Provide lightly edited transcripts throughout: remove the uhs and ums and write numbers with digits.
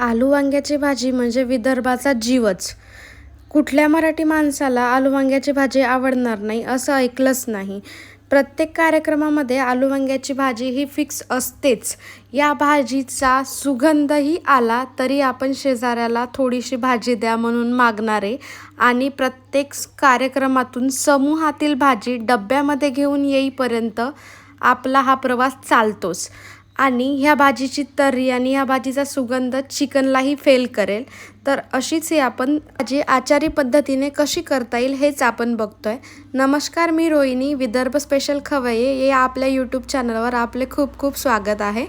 आलू वांग्याची भाजी म्हणजे विदर्भाचा जीवच. कुठल्या मराठी माणसाला आलू वांग्याची भाजी आवडणार नाही असं ऐकलंच नाही. प्रत्येक कार्यक्रमामध्ये आलू वांग्याची भाजी ही फिक्स असतेच. या भाजीचा सुगंधही आला तरी आपण शेजाऱ्याला थोडीशी भाजी द्या म्हणून मागणारे आणि प्रत्येक कार्यक्रमातून समूहातील भाजी डब्यामध्ये घेऊन येईपर्यंत आपला हा प्रवास चालतोच. आणि ह्या भाजीची तर्री आणि ह्या भाजीचा सुगंध चिकनलाही फेल करेल. तर अशीच ही आपण भाजी आचारी पद्धतीने कशी करता येईल हेच आपण बघतोय. नमस्कार, मी रोहिणी, विदर्भ स्पेशल खवय्ये या आपल्या यूट्यूब चॅनलवर आपले खूप खूप स्वागत आहे.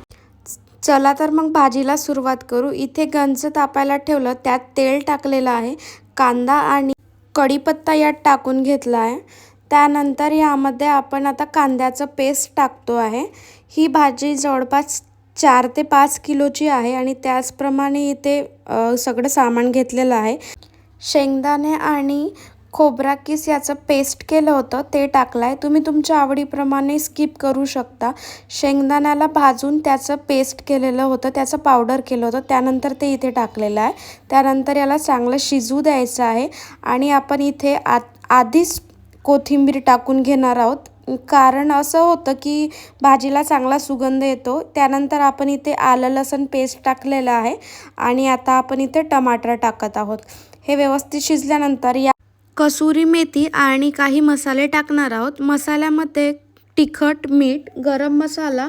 चला तर मग भाजीला सुरुवात करू. इथे गंज तापायला ठेवलं, त्यात तेल टाकलेलं आहे, कांदा आणि कढीपत्ता यात टाकून घेतला आहे. त्यानंतर यामध्ये आपण आता कांद्याचं पेस्ट टाकतो आहे. ही भाजी जवळपास 4 ते 5 किलोची आहे आणि त्याचप्रमाणे इथे सगळं सामान घेतलेलं आहे. शेंगदाणे आणि खोबरा किस याचं पेस्ट केलं होतं ते टाकलं आहे. तुम्ही तुमच्या आवडीप्रमाणे स्किप करू शकता. शेंगदाण्याला भाजून त्याचं पेस्ट केलेलं होतं, त्याचं पावडर केलं होतं, त्यानंतर ते इथे टाकलेलं आहे. त्यानंतर याला चांगलं शिजू द्यायचं आहे आणि आपण इथे आधीच कोथिंबीर टाकून घेणार आहोत. कारण असं होतं की भाजीला चांगला सुगंध येतो. त्यानंतर आपण इथे आलं लसूण पेस्ट टाकलेलं आहे आणि आता आपण इथे टमाटर टाकत आहोत. हे व्यवस्थित शिजल्यानंतर या कसुरी मेथी आणि काही मसाले टाकणार आहोत. मसाल्यामध्ये तिखट, मीठ, गरम मसाला,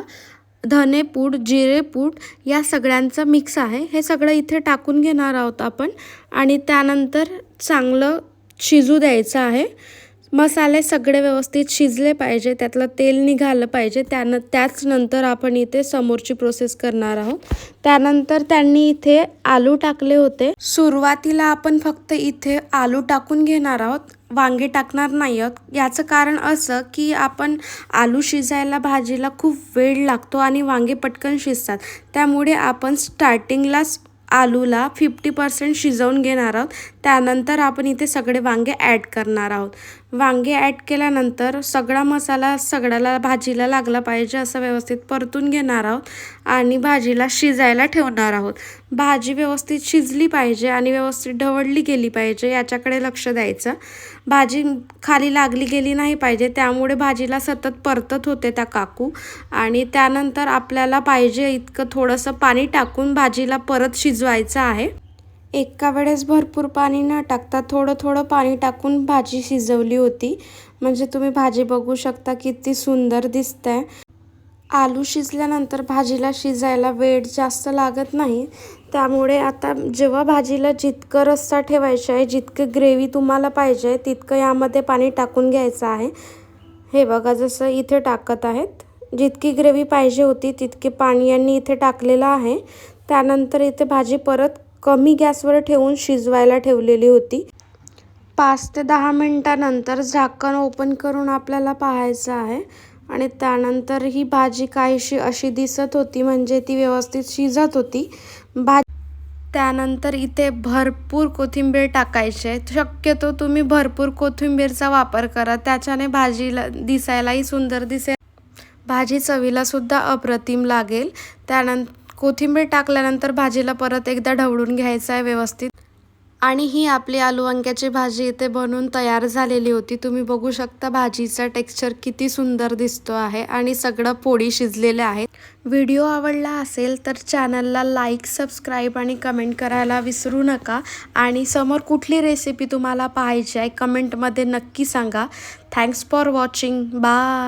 धनेपूड, जिरेपूड या सगळ्यांचं मिक्स आहे. हे सगळं इथे टाकून घेणार आहोत आपण आणि त्यानंतर चांगलं शिजू द्यायचं आहे. मसाले सगळे व्यवस्थित शिजले पाहिजे, त्यातलं तेल निघालं पाहिजे. त्याच नंतर आपण इथे समोरची प्रोसेस करणार आहोत. त्यानंतर त्यांनी इथे आलू टाकले होते. सुरुवातीला आपण फक्त इथे आलू टाकून घेणार आहोत, वांगे टाकणार नाही आहोत. याचं कारण असं की आपण आलू शिजायला भाजीला खूप वेळ लागतो आणि वांगे पटकन शिजतात. त्यामुळे आपण स्टार्टिंगलाच आलूला 50% शिजवून घेणार आहोत. त्यानंतर आपण इथे सगळे वांगे ॲड करणार आहोत. वांगे ॲड केल्यानंतर सगळा मसाला सगळ्याला भाजीला लागला पाहिजे असं व्यवस्थित परतून घेणार आहोत आणि भाजीला शिजायला ठेवणार आहोत. भाजी व्यवस्थित शिजली पाहिजे आणि व्यवस्थित ढवळली गेली पाहिजे, याच्याकडे लक्ष द्यायचं. भाजी खाली लागली गेली नाही पाहिजे, त्यामुळे भाजीला सतत परतत होते त्या काकू. आणि त्यानंतर आपल्याला पाहिजे इतकं थोडंसं पाणी टाकून भाजीला परत शिजवायचं आहे. एका वेळेस भरपूर पाणी न टाकता थोडं थोडं पाणी टाकून भाजी शिजवली होती. म्हणजे तुम्ही भाजी बघू शकता किती सुंदर दिसतंय. आलू शिजल्यानंतर भाजीला शिजायला वेळ जास्त लागत नाही. त्यामुळे आता जेव्हा भाजीला जितकं रस्सा ठेवायचा आहे, जितकं ग्रेव्ही तुम्हाला पाहिजे तितकं यामध्ये पाणी टाकून घ्यायचं आहे. हे बघा, जसं इथे टाकत आहेत, जितकी ग्रेव्ही पाहिजे होती तितके पाणी यांनी इथे टाकलेलं आहे. त्यानंतर इथे भाजी परत कमी गॅसवर ठेवून शिजवायला ठेवलेली होती. 5 ते 10 मिनटानंतर झाकण ओपन करून आपल्याला पाहायचं आहे आणि त्यानंतर ही भाजी काहीशी अशी दिसत होती, म्हणजे ती व्यवस्थित शिजत होती. त्यानंतर इथे भरपूर कोथिंबीर टाकायची आहे. शक्यतो तुम्ही भरपूर कोथिंबीरचा वापर करा, त्याच्याने भाजीला दिसायलाही सुंदर दिसेल, भाजी चवीला सुद्धा अप्रतिम लागेल. त्यानंतर कोथिंबीर टाकल्यानंतर भाजीला परत एकदा ढवळून घ्यायचं आहे व्यवस्थित. आणि ही आपली आलू वांग्याची भाजी इथे बनून तयार झालेली होती. तुम्ही बघू शकता भाजीचा टेक्स्चर किती सुंदर दिसतो आहे आणि सगळं पोळी शिजलेले आहेत. व्हिडिओ आवडला असेल तर चॅनलला लाईक, सबस्क्राईब आणि कमेंट करायला विसरू नका. आणि समोर कुठली रेसिपी तुम्हाला पाहायची आहे कमेंटमध्ये नक्की सांगा. Thanks for watching. बाय.